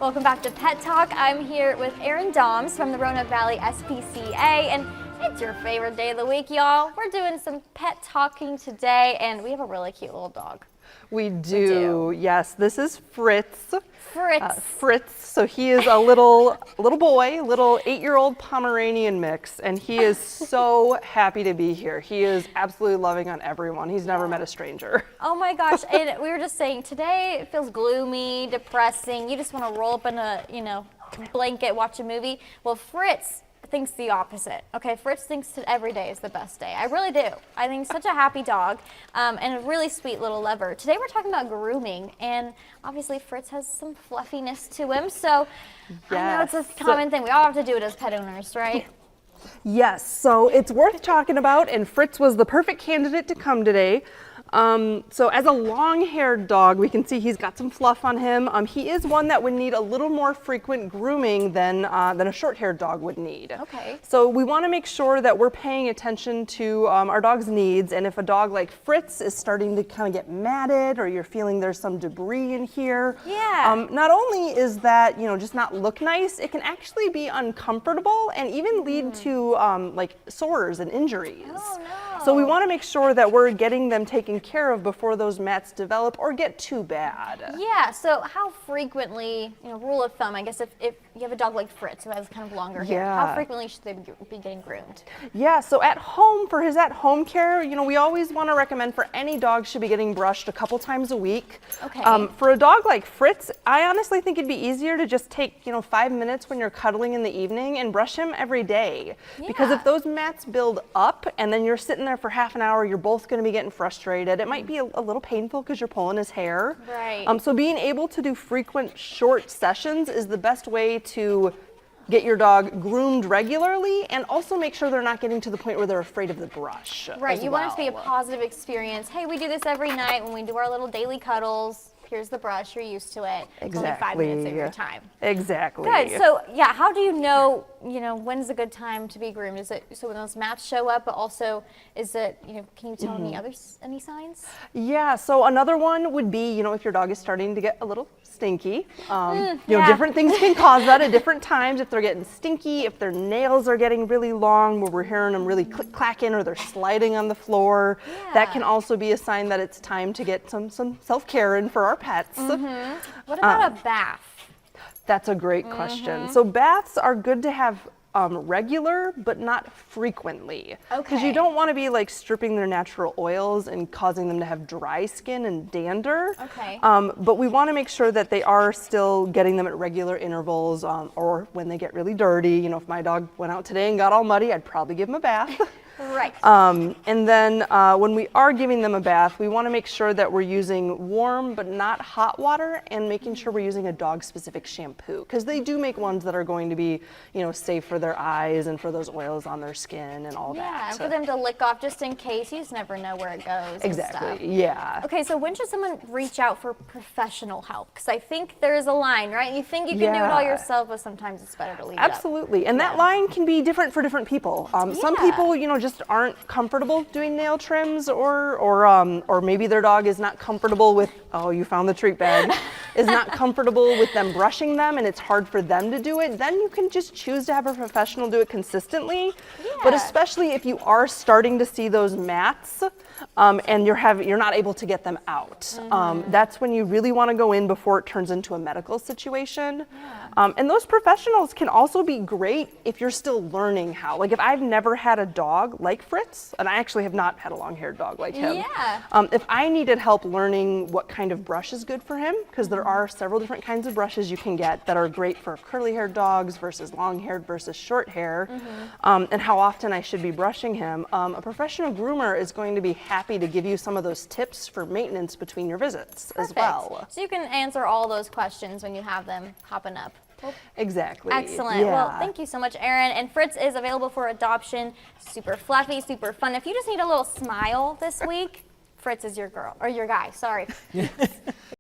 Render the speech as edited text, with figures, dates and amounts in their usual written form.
Welcome back to Pet Talk. I'm here with Erin Doms from the Roanoke Valley SPCA, and it's your favorite day of the week, y'all. We're doing some pet talking today, and we have a really cute little dog. We do. Yes. This is Fritz. Fritz. So he is a little boy, little 8-year-old Pomeranian mix, and he is so happy to be here. He is absolutely loving on everyone. He's never met a stranger. Oh my gosh! And we were just saying today it feels gloomy, depressing. You just want to roll up in a blanket, watch a movie. Well, Fritz thinks the opposite. Okay, Fritz thinks that every day is the best day. I really do. I think such a happy dog and a really sweet little lover. Today we're talking about grooming, and obviously Fritz has some fluffiness to him, so yes. I know it's a common thing. We all have to do it as pet owners, right? Yes, so it's worth talking about, and Fritz was the perfect candidate to come today. So as a long-haired dog, we can see he's got some fluff on him. He is one that would need a little more frequent grooming than a short-haired dog would need. Okay. So we want to make sure that we're paying attention to our dog's needs, and if a dog like Fritz is starting to kind of get matted, or you're feeling there's some debris in here, yeah. Not only is that just not look nice, it can actually be uncomfortable and even lead to like sores and injuries. Oh no. So we want to make sure that we're getting them taken care of before those mats develop or get too bad. Yeah, so how frequently, rule of thumb, I guess if you have a dog like Fritz who has kind of longer hair, how frequently should they be getting groomed? Yeah, so at home, for his at-home care, we always want to recommend for any dog should be getting brushed a couple times a week. Okay. For a dog like Fritz, I honestly think it'd be easier to just take 5 minutes when you're cuddling in the evening and brush him every day. Yeah. Because if those mats build up and then you're sitting there for half an hour, you're both going to be getting frustrated. It might be a little painful because you're pulling his hair. Right. So being able to do frequent short sessions is the best way to get your dog groomed regularly, and also make sure they're not getting to the point where they're afraid of the brush. Right, you want it to be a positive experience. Hey, we do this every night when we do our little daily cuddles. Here's the brush, you're used to it. It's only 5 minutes of your time. Exactly. Good. So yeah, how do you know, when's a good time to be groomed? Is it so when those mats show up, but also is it, can you tell any signs? Yeah, so another one would be, if your dog is starting to get a little stinky. Yeah. Different things can cause that at different times. If they're getting stinky, if their nails are getting really long, where we're hearing them really click-clacking, or they're sliding on the floor, that can also be a sign that it's time to get some self-care in for our pets. What about a bath? That's a great question. So baths are good to have regular, but not frequently. Okay. Because you don't want to be like stripping their natural oils and causing them to have dry skin and dander. Okay. But we want to make sure that they are still getting them at regular intervals, or when they get really dirty. If my dog went out today and got all muddy, I'd probably give him a bath. Right. And then when we are giving them a bath, we want to make sure that we're using warm but not hot water, and making sure we're using a dog-specific shampoo, because they do make ones that are going to be, safe for their eyes and for those oils on their skin and all that. Yeah, and for them to lick off just in case. You just never know where it goes. Exactly. And stuff. Yeah. Okay, so when should someone reach out for professional help? Because I think there's a line, right? You think you can do it all yourself, but sometimes it's better to leave Absolutely. And that line can be different for different people. Some people, just aren't comfortable doing nail trims, or maybe their dog is not comfortable with, you found the treat bag, is not comfortable with them brushing them, and it's hard for them to do it. Then you can just choose to have a professional do it consistently. Yeah. But especially if you are starting to see those mats, and you're not able to get them out, that's when you really want to go in before it turns into a medical situation. Yeah. And those professionals can also be great if you're still learning how. Like if I've never had a dog like Fritz, and I actually have not had a long-haired dog like him. Yeah. If I needed help learning what kind of brush is good for him, because there are several different kinds of brushes you can get that are great for curly-haired dogs versus long-haired versus short hair, and how often I should be brushing him, a professional groomer is going to be happy to give you some of those tips for maintenance between your visits as well. So you can answer all those questions when you have them popping up. Exactly. Excellent. Yeah. Well, thank you so much, Erin. And Fritz is available for adoption. Super fluffy, super fun. If you just need a little smile this week, Fritz is your girl, or your guy, sorry.